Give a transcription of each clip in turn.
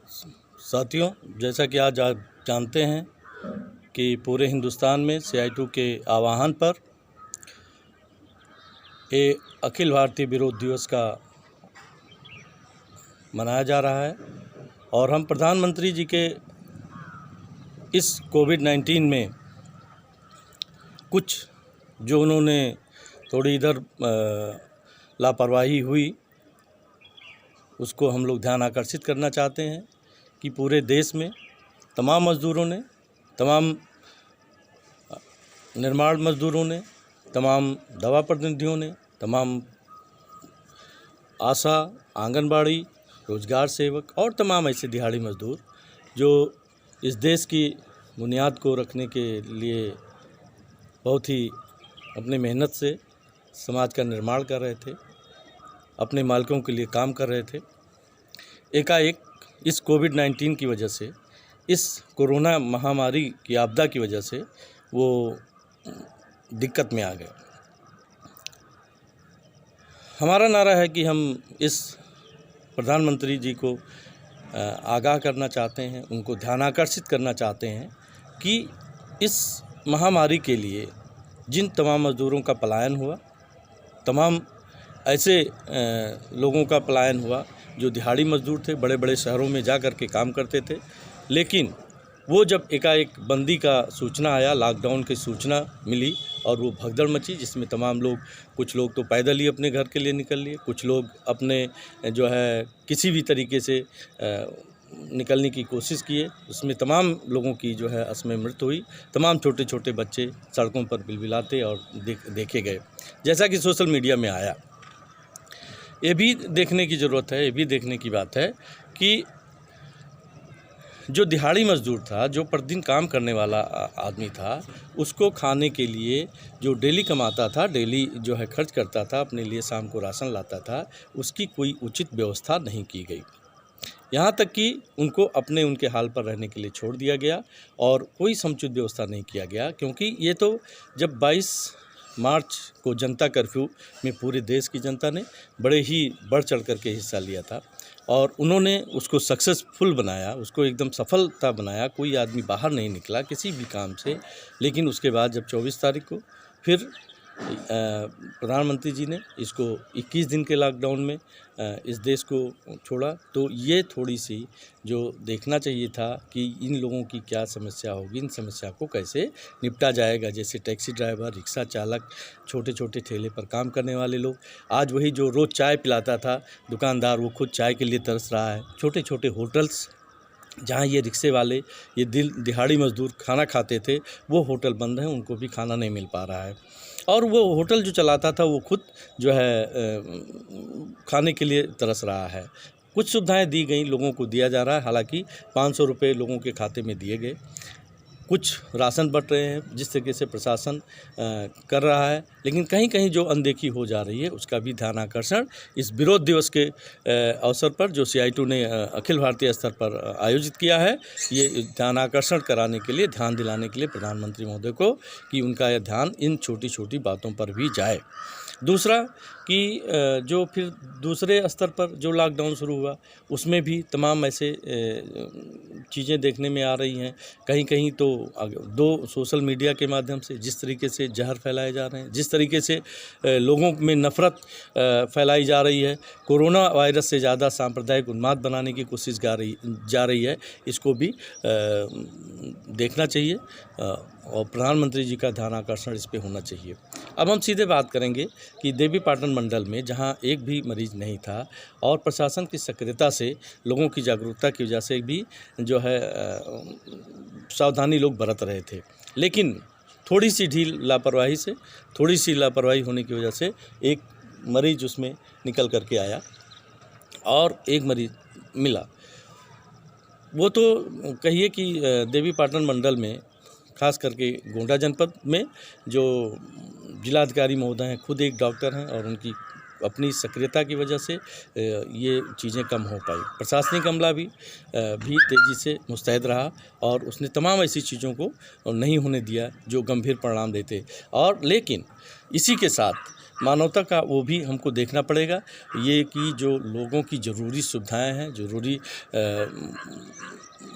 साथियों, जैसा कि आज आप जानते हैं कि पूरे हिंदुस्तान में CI2 के आह्वान पर अखिल भारतीय विरोध दिवस का मनाया जा रहा है और हम प्रधानमंत्री जी के इस कोविड-19 में कुछ जो उन्होंने थोड़ी इधर लापरवाही हुई उसको हम लोग ध्यान आकर्षित करना चाहते हैं कि पूरे देश में तमाम मज़दूरों ने, तमाम निर्माण मज़दूरों ने, तमाम दवा प्रतिनिधियों ने, तमाम आशा, आंगनबाड़ी, रोज़गार सेवक और तमाम ऐसे दिहाड़ी मज़दूर जो इस देश की बुनियाद को रखने के लिए बहुत ही अपनी मेहनत से समाज का निर्माण कर रहे थे, अपने मालिकों के लिए काम कर रहे थे, एकाएक इस कोविड-19 की वजह से, इस कोरोना महामारी की आपदा की वजह से वो दिक्कत में आ गए। हमारा नारा है कि हम इस प्रधानमंत्री जी को आगाह करना चाहते हैं, उनको ध्यानाकर्षित करना चाहते हैं कि इस महामारी के लिए जिन तमाम मज़दूरों का पलायन हुआ, तमाम ऐसे लोगों का पलायन हुआ जो दिहाड़ी मज़दूर थे, बड़े बड़े शहरों में जा कर के काम करते थे, लेकिन वो जब एकाएक बंदी का सूचना आया, लॉकडाउन की सूचना मिली और वो भगदड़ मची, जिसमें तमाम लोग, कुछ लोग तो पैदल ही अपने घर के लिए निकल लिए, कुछ लोग अपने जो है किसी भी तरीके से निकलने की कोशिश किए, उसमें तमाम लोगों की जो है असमय मृत्यु हुई। तमाम छोटे छोटे बच्चे सड़कों पर बिलबिलाते और देखे गए, जैसा कि सोशल मीडिया में आया। ये भी देखने की ज़रूरत है, ये भी देखने की बात है कि जो दिहाड़ी मज़दूर था, जो प्रतिदिन काम करने वाला आदमी था, उसको खाने के लिए जो डेली कमाता था, डेली जो है खर्च करता था, अपने लिए शाम को राशन लाता था, उसकी कोई उचित व्यवस्था नहीं की गई। यहाँ तक कि उनको उनके हाल पर रहने के लिए छोड़ दिया गया और कोई समुचित व्यवस्था नहीं किया गया, क्योंकि ये तो जब 22 मार्च को जनता कर्फ्यू में पूरे देश की जनता ने बड़े ही बढ़ चढ़ कर के हिस्सा लिया था और उन्होंने उसको सक्सेसफुल बनाया, उसको एकदम सफलता बनाया। कोई आदमी बाहर नहीं निकला किसी भी काम से, लेकिन उसके बाद जब 24 तारीख को फिर प्रधानमंत्री जी ने इसको 21 दिन के लॉकडाउन में इस देश को छोड़ा, तो ये थोड़ी सी जो देखना चाहिए था कि इन लोगों की क्या समस्या होगी, इन समस्या को कैसे निपटा जाएगा। जैसे टैक्सी ड्राइवर, रिक्शा चालक, छोटे छोटे ठेले पर काम करने वाले लोग, आज वही जो रोज़ चाय पिलाता था दुकानदार, वो खुद चाय के लिए तरस रहा है। छोटे छोटे होटल्स जहाँ ये रिक्शे वाले, ये दिहाड़ी मज़दूर खाना खाते थे, वो होटल बंद हैं, उनको भी खाना नहीं मिल पा रहा है। और वो होटल जो चलाता था वो खुद जो है खाने के लिए तरस रहा है। कुछ सुविधाएं दी गई, लोगों को दिया जा रहा है, हालांकि 500 रुपये लोगों के खाते में दिए गए। कुछ राशन बँट रहे हैं जिस तरीके से प्रशासन कर रहा है, लेकिन कहीं कहीं जो अनदेखी हो जा रही है उसका भी ध्यान आकर्षण इस विरोध दिवस के अवसर पर जो CI2 ने अखिल भारतीय स्तर पर आयोजित किया है, ये ध्यान आकर्षण कराने के लिए, ध्यान दिलाने के लिए प्रधानमंत्री महोदय को कि उनका यह ध्यान इन छोटी छोटी बातों पर भी जाए। दूसरा कि जो फिर दूसरे स्तर पर जो लॉकडाउन शुरू हुआ उसमें भी तमाम ऐसे चीज़ें देखने में आ रही हैं। कहीं कहीं तो सोशल मीडिया के माध्यम से जिस तरीके से जहर फैलाए जा रहे हैं, जिस तरीके से लोगों में नफ़रत फैलाई जा रही है, कोरोना वायरस से ज़्यादा सांप्रदायिक उन्माद बनाने की कोशिश जा रही है, इसको भी देखना चाहिए और प्रधानमंत्री जी का ध्यान आकर्षण इस पे होना चाहिए। अब हम सीधे बात करेंगे कि देवीपाटन मंडल में जहां एक भी मरीज नहीं था और प्रशासन की सक्रियता से, लोगों की जागरूकता की वजह से भी जो है सावधानी लोग बरत रहे थे, लेकिन थोड़ी सी लापरवाही होने की वजह से एक मरीज उसमें निकल करके आया और एक मरीज मिला। वो तो कहिए कि देवीपाटन मंडल में, खास करके गोंडा जनपद में जो जिलाधिकारी महोदय हैं, खुद एक डॉक्टर हैं और उनकी अपनी सक्रियता की वजह से ये चीज़ें कम हो पाई। प्रशासनिक अमला भी तेज़ी से मुस्तैद रहा और उसने तमाम ऐसी चीज़ों को नहीं होने दिया जो गंभीर परिणाम देते। और लेकिन इसी के साथ मानवता का वो भी हमको देखना पड़ेगा। ये कि जो लोगों की ज़रूरी सुविधाएं हैं, ज़रूरी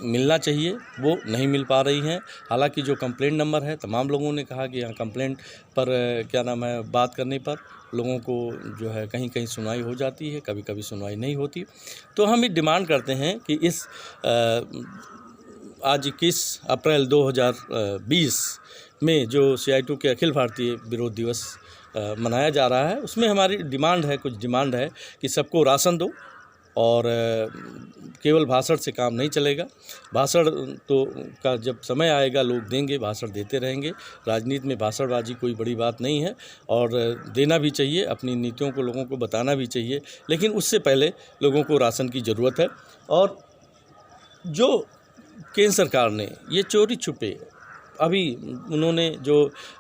मिलना चाहिए, वो नहीं मिल पा रही हैं। हालांकि जो कंप्लेंट नंबर है, तमाम लोगों ने कहा कि यहाँ कंप्लेंट पर क्या नाम है, बात करने पर लोगों को जो है कहीं कहीं सुनवाई हो जाती है, कभी कभी सुनवाई नहीं होती। तो हम ये डिमांड करते हैं कि इस आज 21 अप्रैल 2020 में जो CI2 के अखिल भारतीय विरोध दिवस मनाया जा रहा है, उसमें हमारी डिमांड है, कुछ डिमांड है कि सबको राशन दो, और केवल भाषण से काम नहीं चलेगा। भाषण तो का जब समय आएगा लोग देंगे, भाषण देते रहेंगे। राजनीति में भाषणबाजी कोई बड़ी बात नहीं है, और देना भी चाहिए, अपनी नीतियों को लोगों को बताना भी चाहिए, लेकिन उससे पहले लोगों को राशन की ज़रूरत है। और जो केंद्र सरकार ने ये चोरी छुपे अभी उन्होंने जो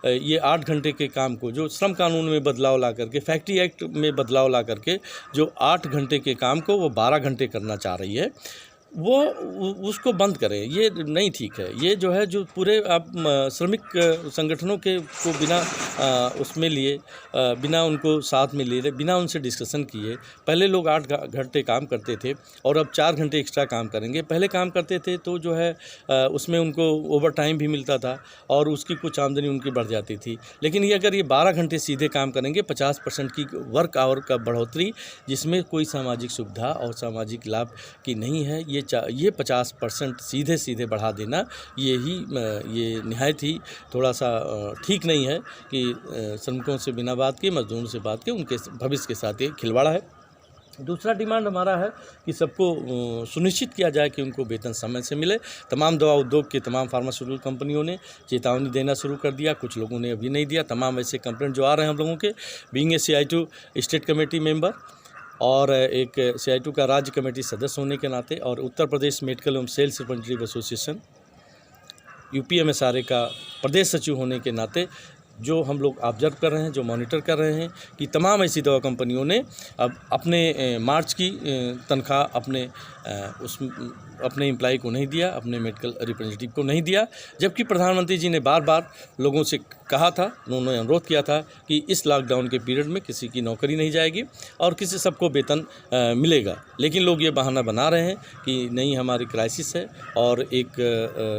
ये 8 घंटे के काम को, जो श्रम कानून में बदलाव ला करके, फैक्ट्री एक्ट में बदलाव ला करके जो 8 घंटे के काम को वो 12 घंटे करना चाह रही है, वो उसको बंद करें। ये नहीं ठीक है। ये जो है, जो पूरे आप श्रमिक संगठनों के को बिना उसमें लिए, बिना उनको साथ में लिए, बिना उनसे डिस्कशन किए, पहले लोग 8 घंटे काम करते थे और अब 4 घंटे एक्स्ट्रा काम करेंगे। पहले काम करते थे तो जो है उसमें उनको ओवर टाइम भी मिलता था और उसकी कुछ आमदनी उनकी बढ़ जाती थी। लेकिन ये अगर ये 12 घंटे सीधे काम करेंगे, 50% की वर्क आवर का बढ़ोतरी, जिसमें कोई सामाजिक सुविधा और सामाजिक लाभ की नहीं है, ये 50% सीधे बढ़ा देना, ये निहायत ही थोड़ा सा ठीक नहीं है कि श्रमिकों से बिना बात किए, मजदूरों से बात किए, उनके भविष्य के साथ ये खिलवाड़ा है। दूसरा डिमांड हमारा है कि सबको सुनिश्चित किया जाए कि उनको वेतन समय से मिले। तमाम दवा उद्योग के तमाम फार्मास्यूटिकल कंपनियों ने चेतावनी देना शुरू कर दिया, कुछ लोगों ने अभी नहीं दिया। तमाम ऐसे कंप्लेंट जो आ रहे हैं हम लोगों के, being a CI2 state committee member और एक CI2 का राज्य कमेटी सदस्य होने के नाते, और उत्तर प्रदेश मेडिकल एवं सेल्स रिप्रेजेंटेटिव एसोसिएशन UPMSRA का प्रदेश सचिव होने के नाते, जो हम लोग ऑब्जर्व कर रहे हैं, जो मॉनिटर कर रहे हैं कि तमाम ऐसी दवा कंपनियों ने अब अपने मार्च की तनख्वाह अपने एम्प्लॉय को नहीं दिया, अपने मेडिकल रिप्रेजेंटेटिव को नहीं दिया, जबकि प्रधानमंत्री जी ने बार बार लोगों से कहा था, उन्होंने अनुरोध किया था कि इस लॉकडाउन के पीरियड में किसी की नौकरी नहीं जाएगी और किसी सबको वेतन मिलेगा। लेकिन लोग ये बहाना बना रहे हैं कि नहीं, हमारी क्राइसिस है, और एक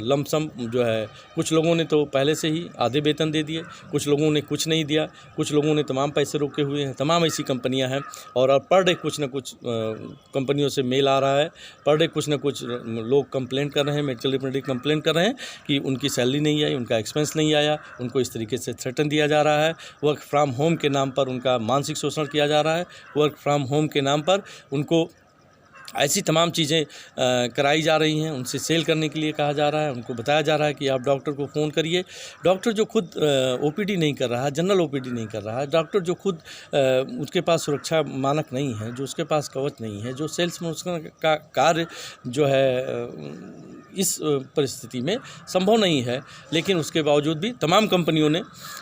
लमसम जो है, कुछ लोगों ने तो पहले से ही आधे वेतन दे दिए, कुछ लोगों ने कुछ नहीं दिया, कुछ लोगों ने तमाम पैसे रोके हुए हैं। तमाम ऐसी कंपनियां हैं, और पर डे कुछ न कुछ कंपनियों से मेल आ रहा है, पर डे कुछ न कुछ लोग कंप्लेन कर रहे हैं, मेडिकल रिप्रेजेंटेटिव कंप्लेन कर रहे हैं कि उनकी सैलरी नहीं आई, उनका एक्सपेंस नहीं आया, उनको इस तरीके से थ्रेटन दिया जा रहा है। वर्क फ्रॉम होम के नाम पर उनका मानसिक शोषण किया जा रहा है। वर्क फ्रॉम होम के नाम पर उनको ऐसी तमाम चीज़ें कराई जा रही हैं, उनसे सेल करने के लिए कहा जा रहा है। उनको बताया जा रहा है कि आप डॉक्टर को फ़ोन करिए। डॉक्टर जो खुद OPD नहीं कर रहा है, जनरल OPD नहीं कर रहा है, डॉक्टर जो खुद उसके पास सुरक्षा मानक नहीं है, जो उसके पास कवच नहीं है, जो सेल्स का कार्य जो है इस परिस्थिति में संभव नहीं है, लेकिन उसके बावजूद भी तमाम कंपनियों ने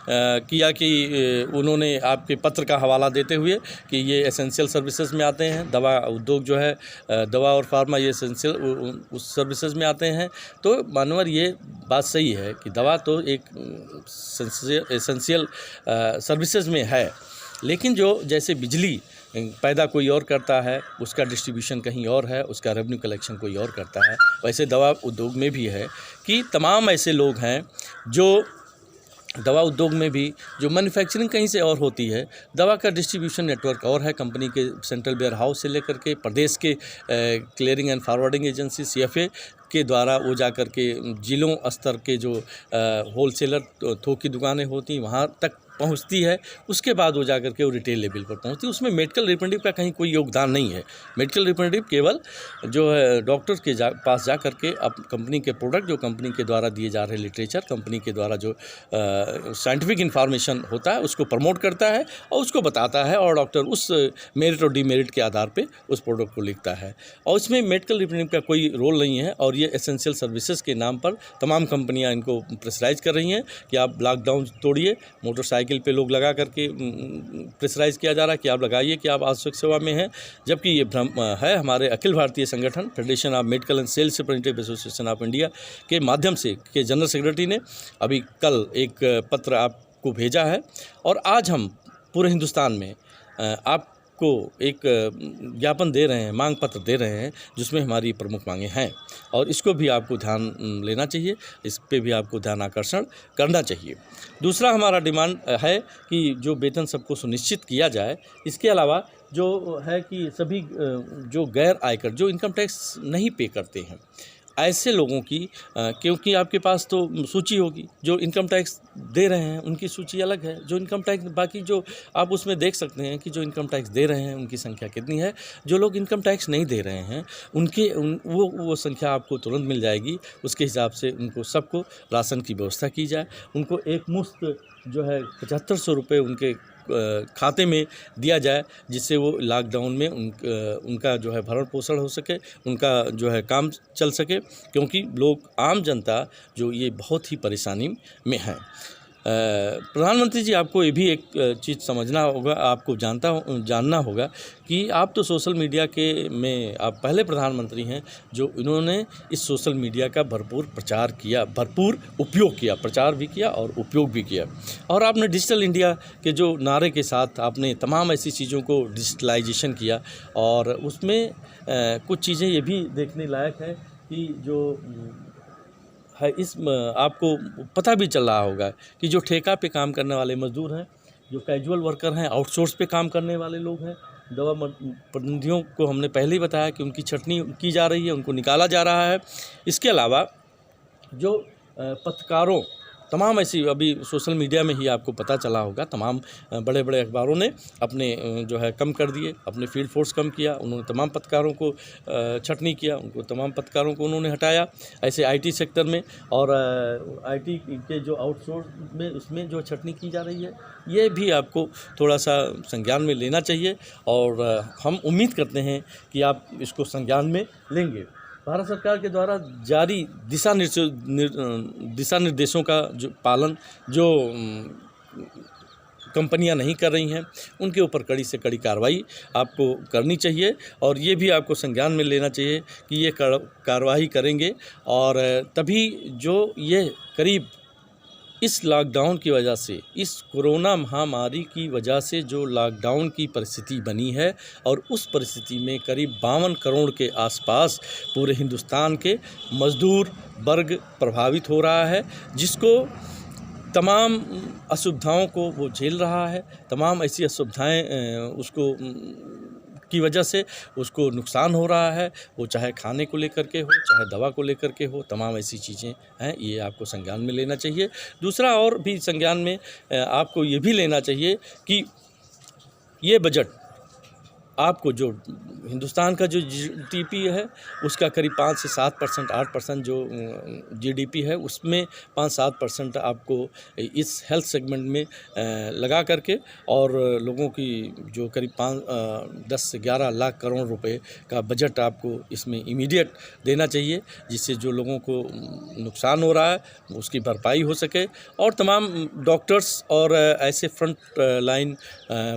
किया कि उन्होंने आपके पत्र का हवाला देते हुए कि ये एसेंशियल सर्विसेज में आते हैं, दवा उद्योग जो है, दवा और फार्मा, ये एसेंशियल उस सर्विसेज में आते हैं। तो मानवर ये बात सही है कि दवा तो एक एसेंशियल सर्विसेज में है, लेकिन जो जैसे बिजली पैदा कोई और करता है, उसका डिस्ट्रीब्यूशन कहीं और है, उसका रेवेन्यू कलेक्शन कोई और करता है, वैसे दवा उद्योग में भी है कि तमाम ऐसे लोग हैं जो दवा उद्योग में भी जो मैन्युफैक्चरिंग कहीं से और होती है, दवा का डिस्ट्रीब्यूशन नेटवर्क और है। कंपनी के सेंट्रल वेयर हाउस से लेकर के प्रदेश के clearing and forwarding agency CFA के द्वारा वो जा कर के जिलों स्तर के जो होलसेलर थोक की दुकानें होती हैं वहाँ तक पहुंचती है। उसके बाद वो जाकर के वो रिटेल लेवल पर पहुंचती है। उसमें मेडिकल रिप्रेजेंटेटिव का कहीं कोई योगदान नहीं है। मेडिकल रिप्रेजेंटेटिव केवल जो है डॉक्टर के पास जा करके अब कंपनी के प्रोडक्ट, जो कंपनी के द्वारा दिए जा रहे लिटरेचर, कंपनी के द्वारा जो साइंटिफिक इन्फॉर्मेशन होता है उसको प्रमोट करता है और उसको बताता है, और डॉक्टर उस मेरिट और डीमेरिट के आधार पर उस प्रोडक्ट को लिखता है। और इसमें मेडिकल रिप्रेजेंटेटिव का कोई रोल नहीं है, और ये एसेंशियल सर्विसेज के नाम पर तमाम कंपनियां इनको प्रेशराइज कर रही हैं कि आप लॉकडाउन तोड़िए। मोटरसाइकिल पे लोग लगा करके प्रेशराइज किया जा रहा है कि आप लगाइए कि आप आवश्यक सेवा में हैं, जबकि ये भ्रम है। हमारे अखिल भारतीय संगठन federation of medical and sales representative association of India के माध्यम से के जनरल सेक्रेटरी ने अभी कल एक पत्र आपको भेजा है, और आज हम पूरे हिंदुस्तान में आपको एक ज्ञापन दे रहे हैं, मांग पत्र दे रहे हैं, जिसमें हमारी प्रमुख मांगें हैं और इसको भी आपको ध्यान लेना चाहिए, इस पे भी आपको ध्यान आकर्षण करना चाहिए। दूसरा हमारा डिमांड है कि जो वेतन सबको सुनिश्चित किया जाए। इसके अलावा जो है कि सभी जो गैर आयकर, जो इनकम टैक्स नहीं पे करते हैं, ऐसे लोगों की क्योंकि आपके पास तो सूची होगी, जो इनकम टैक्स दे रहे हैं उनकी सूची अलग है, जो इनकम टैक्स बाकी जो आप उसमें देख सकते हैं कि जो इनकम टैक्स दे रहे हैं उनकी संख्या कितनी है। जो लोग इनकम टैक्स नहीं दे रहे हैं वो संख्या आपको तुरंत मिल जाएगी। उसके हिसाब से उनको सबको राशन की व्यवस्था की जाए, उनको एक मुश्त जो है 7500 रुपये उनके खाते में दिया जाए, जिससे वो लॉकडाउन में उनका जो है भरण पोषण हो सके, उनका जो है काम चल सके, क्योंकि लोग आम जनता जो ये बहुत ही परेशानी में है। प्रधानमंत्री जी, आपको ये भी एक चीज़ समझना होगा, आपको जानना होगा कि आप तो सोशल मीडिया में आप पहले प्रधानमंत्री हैं जो इन्होंने इस सोशल मीडिया का भरपूर प्रचार किया, भरपूर उपयोग किया, प्रचार भी किया और उपयोग भी किया। और आपने डिजिटल इंडिया के जो नारे के साथ आपने तमाम ऐसी चीज़ों को डिजिटलाइजेशन किया और उसमें कुछ चीज़ें ये भी देखने लायक है कि जो है आपको पता भी चल रहा होगा कि जो ठेका पे काम करने वाले मजदूर हैं, जो कैजुअल वर्कर हैं, आउटसोर्स पे काम करने वाले लोग हैं, दवा प्रतिनिधियों को हमने पहले ही बताया कि उनकी छटनी की जा रही है, उनको निकाला जा रहा है। इसके अलावा जो पत्रकारों, तमाम ऐसी अभी सोशल मीडिया में ही आपको पता चला होगा, तमाम बड़े बड़े अखबारों ने अपने जो है कम कर दिए, अपने फील्ड फोर्स कम किया, उन्होंने तमाम पत्रकारों को छटनी किया, उनको तमाम पत्रकारों को उन्होंने हटाया। ऐसे आईटी सेक्टर में और आईटी के जो आउटसोर्स में उसमें जो छटनी की जा रही है, ये भी आपको थोड़ा सा संज्ञान में लेना चाहिए और हम उम्मीद करते हैं कि आप इसको संज्ञान में लेंगे। भारत सरकार के द्वारा जारी दिशा निर्देशों का जो पालन जो कंपनियां नहीं कर रही हैं, उनके ऊपर कड़ी से कड़ी कार्रवाई आपको करनी चाहिए और ये भी आपको संज्ञान में लेना चाहिए कि ये कार्रवाई करेंगे और तभी जो ये करीब इस लॉकडाउन की वजह से, इस कोरोना महामारी की वजह से जो लॉकडाउन की परिस्थिति बनी है और उस परिस्थिति में करीब 52 करोड़ के आसपास पूरे हिंदुस्तान के मजदूर वर्ग प्रभावित हो रहा है, जिसको तमाम असुविधाओं को वो झेल रहा है। तमाम ऐसी असुविधाएं उसको की वजह से उसको नुकसान हो रहा है, वो चाहे खाने को लेकर के हो, चाहे दवा को लेकर के हो, तमाम ऐसी चीज़ें हैं, ये आपको संज्ञान में लेना चाहिए। दूसरा और भी संज्ञान में आपको ये भी लेना चाहिए कि ये बजट आपको जो हिंदुस्तान का जो जीडीपी है उसका करीब 5 से 7%, 8% जो जीडीपी है उसमें 5-7% आपको इस हेल्थ सेगमेंट में लगा करके और लोगों की जो करीब 10 से 11 लाख करोड़ रुपए का बजट आपको इसमें इमीडिएट देना चाहिए, जिससे जो लोगों को नुकसान हो रहा है उसकी भरपाई हो सके और तमाम डॉक्टर्स और ऐसे फ्रंट लाइन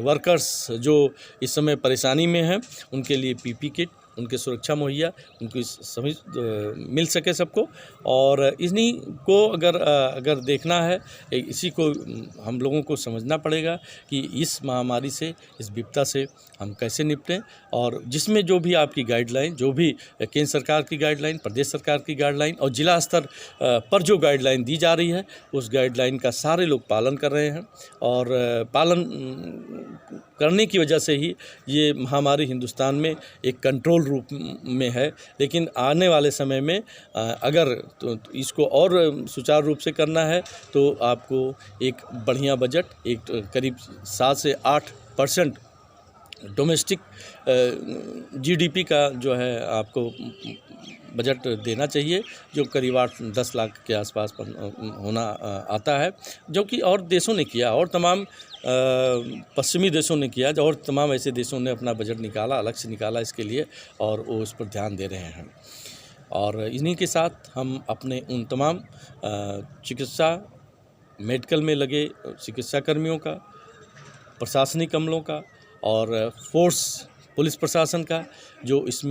वर्कर्स जो इस समय परेशानी में हैं उनके लिए पीपी किट, उनके सुरक्षा मुहैया उनको सभी मिल सके सबको। और इन्हीं को अगर देखना है, इसी को हम लोगों को समझना पड़ेगा कि इस महामारी से, इस विपदा से हम कैसे निपटें और जिसमें जो भी आपकी गाइडलाइन, जो भी केंद्र सरकार की गाइडलाइन, प्रदेश सरकार की गाइडलाइन और जिला स्तर पर जो गाइडलाइन दी जा रही है उस गाइडलाइन का सारे लोग पालन कर रहे हैं और पालन करने की वजह से ही ये महामारी हिंदुस्तान में एक कंट्रोल रूप में है। लेकिन आने वाले समय में अगर तो इसको और सुचारू रूप से करना है तो आपको एक बढ़िया बजट, एक करीब 7 से 8% डोमेस्टिक जीडीपी का जो है आपको बजट देना चाहिए, जो करीब 8-10 लाख के आसपास होना आता है, जो कि और देशों ने किया और तमाम पश्चिमी देशों ने किया और तमाम ऐसे देशों ने अपना बजट निकाला, अलग से निकाला इसके लिए और वो इस पर ध्यान दे रहे हैं। और इन्हीं के साथ हम अपने उन तमाम चिकित्सा मेडिकल में लगे चिकित्सा कर्मियों का, प्रशासनिक अमलों का और फोर्स पुलिस प्रशासन का जो इसमें